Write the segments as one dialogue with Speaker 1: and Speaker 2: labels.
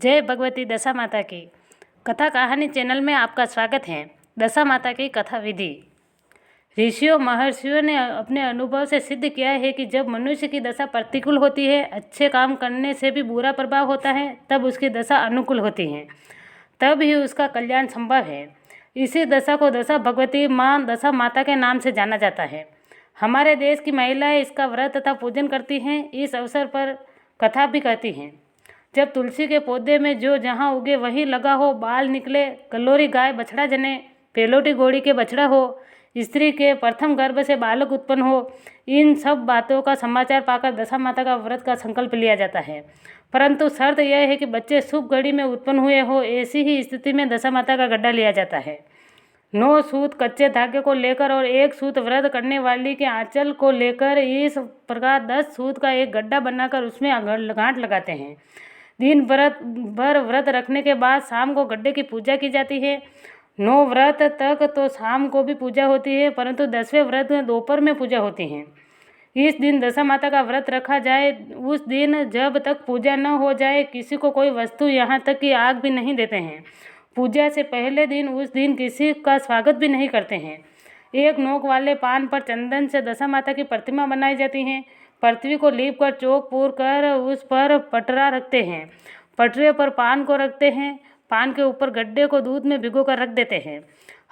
Speaker 1: जय भगवती दशा माता की कथा कहानी चैनल में आपका स्वागत है। दशा माता की कथा विधि। ऋषियों महर्षियों ने अपने अनुभव से सिद्ध किया है कि जब मनुष्य की दशा प्रतिकूल होती है, अच्छे काम करने से भी बुरा प्रभाव होता है, तब उसकी दशा अनुकूल होती है, तब ही उसका कल्याण संभव है। इसी दशा को दशा भगवती माँ दशा माता के नाम से जाना जाता है। हमारे देश की महिलाएं इसका व्रत तथा पूजन करती हैं। इस अवसर पर कथा भी कहती हैं। जब तुलसी के पौधे में जो जहाँ उगे वहीं लगा हो, बाल निकले, कलोरी गाय बछड़ा जने, पेलोटी घोड़ी के बछड़ा हो, स्त्री के प्रथम गर्भ से बालक उत्पन्न हो, इन सब बातों का समाचार पाकर दशा माता का व्रत का संकल्प लिया जाता है। परंतु शर्त यह है कि बच्चे शुभ घड़ी में उत्पन्न हुए हो। ऐसी ही स्थिति में दशा माता का गड्ढा लिया जाता है। 9 सूत कच्चे धागे को लेकर और 1 सूत व्रत करने वाली के आंचल को लेकर इस प्रकार 10 सूत का एक गड्ढा बनाकर उसमें गांठ लगाते हैं। दिन भर व्रत रखने के बाद शाम को गड्ढे की पूजा की जाती है। 9 व्रत तक तो शाम को भी पूजा होती है, परंतु 10वें व्रत में दोपहर में पूजा होती है। इस दिन दशा माता का व्रत रखा जाए, उस दिन जब तक पूजा न हो जाए किसी को कोई वस्तु, यहाँ तक कि आग भी नहीं देते हैं। पूजा से पहले दिन उस दिन किसी का स्वागत भी नहीं करते हैं। एक नोक वाले पान पर चंदन से दशा माता की प्रतिमा बनाई जाती है। पृथ्वी को लीप कर चौक पूर कर उस पर पटरा रखते हैं। पटरे पर पान को रखते हैं। पान के ऊपर गड्ढे को दूध में भिगो कर रख देते हैं।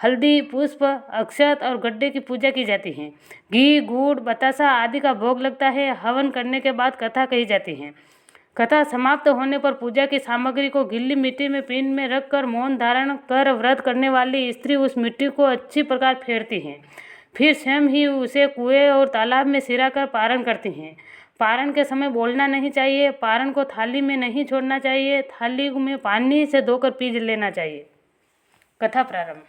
Speaker 1: हल्दी, पुष्प, अक्षत और गड्ढे की पूजा की जाती है। घी, गुड़, बतासा आदि का भोग लगता है। हवन करने के बाद कथा कही जाती है। कथा समाप्त होने पर पूजा की सामग्री को गीली मिट्टी में पिंड में रखकर मौन धारण कर व्रत करने वाली स्त्री उस मिट्टी को अच्छी प्रकार फेरती है। फिर स्वयं ही उसे कुएं और तालाब में सिराकर पारण करती हैं। पारण के समय बोलना नहीं चाहिए। पारण को थाली में नहीं छोड़ना चाहिए। थाली में पानी से धोकर पी लेना चाहिए। कथा प्रारंभ।